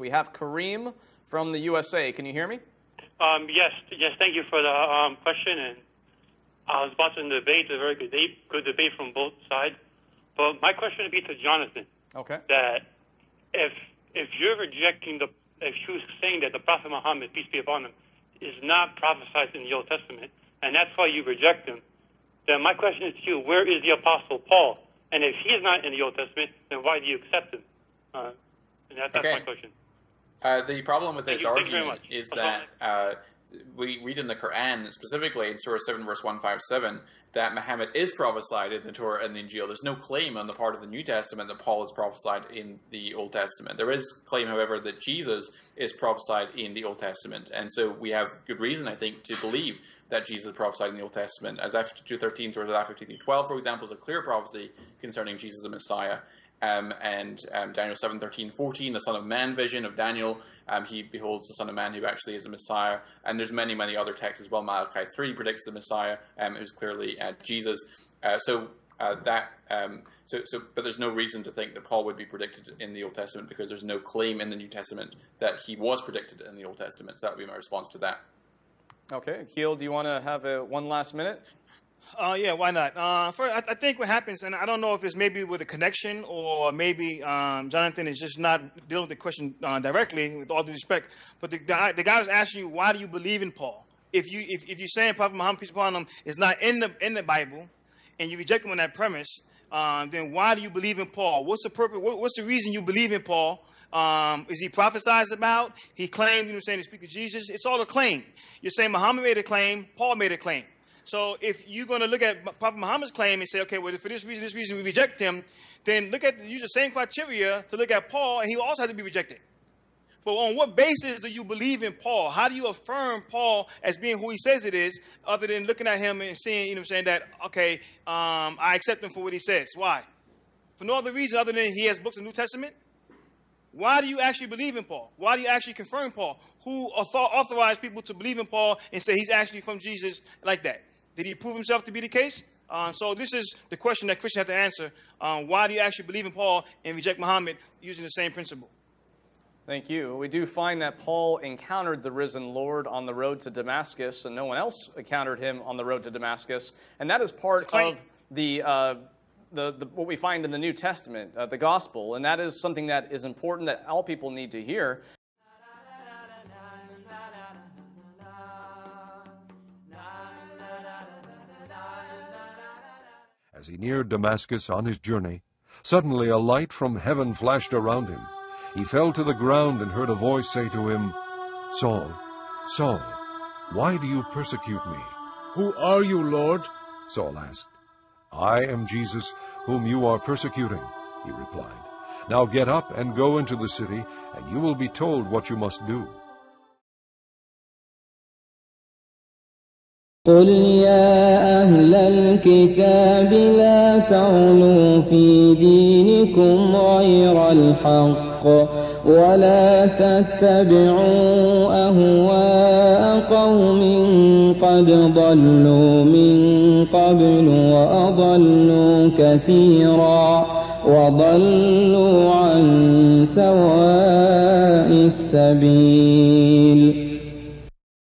We have Karim from the USA. Can you hear me? Yes. Thank you for the question. And I was watching the debate, a very good debate from both sides. But my question would be to Jonathan. Okay. That if you're if you're saying that the Prophet Muhammad, peace be upon him, is not prophesied in the Old Testament, and that's why you reject him, then my question is to you: where is the Apostle Paul? And if he is not in the Old Testament, then why do you accept him? And that's my question. The problem with this argument is that we read in the Quran, specifically in Surah 7, verse 157, that Muhammad is prophesied in the Torah and the Injil. There's no claim on the part of the New Testament that Paul is prophesied in the Old Testament. There is claim, however, that Jesus is prophesied in the Old Testament. And so we have good reason, I think, to believe that Jesus is prophesied in the Old Testament. As Isaiah 52:13 through Isaiah 52:12, for example, is a clear prophecy concerning Jesus the Messiah. And Daniel 7:13-14, the Son of Man vision of Daniel, he beholds the Son of Man who actually is the Messiah. And there's many, many other texts as well. Malachi 3 predicts the Messiah, who's clearly Jesus. But there's no reason to think that Paul would be predicted in the Old Testament because there's no claim in the New Testament that he was predicted in the Old Testament. So that would be my response to that. Okay, Aqil, do you want to have one last minute? Yeah, why not? First, I think what happens, and I don't know if it's maybe with a connection or maybe Jonathan is just not dealing with the question directly, with all due respect. But the guy was asking you, why do you believe in Paul? If you're saying Prophet Muhammad, peace upon him, is not in the Bible, and you reject him on that premise, then why do you believe in Paul? What's the purpose? What's the reason you believe in Paul? Is he prophesied about? He claimed, to speak of Jesus. It's all a claim. You're saying Muhammad made a claim, Paul made a claim. So if you're going to look at Prophet Muhammad's claim and say, okay, well, for this reason we reject him, then use the same criteria to look at Paul, and he also has to be rejected. But on what basis do you believe in Paul? How do you affirm Paul as being who he says it is, other than looking at him and seeing, that, okay, I accept him for what he says? Why? For no other reason other than he has books of the New Testament? Why do you actually believe in Paul? Why do you actually confirm Paul? Who authorized people to believe in Paul and say he's actually from Jesus like that? Did he prove himself to be the case? So this is the question that Christians have to answer. Why do you actually believe in Paul and reject Muhammad using the same principle? Thank you. We do find that Paul encountered the risen Lord on the road to Damascus, and no one else encountered him on the road to Damascus. And that is part of what we find in the New Testament, the gospel. And that is something that is important that all people need to hear. As he neared Damascus on his journey, suddenly a light from heaven flashed around him. He fell to the ground and heard a voice say to him, "Saul, Saul, why do you persecute me?" "Who are you, Lord?" Saul asked. "I am Jesus, whom you are persecuting," he replied. "Now get up and go into the city, and you will be told what you must do." قل يا أهل الكتاب لا تغلوا في دينكم غير الحق ولا تتبعوا أهواء قوم قد ضلوا من قبل وأضلوا كثيرا وضلوا عن سواء السبيل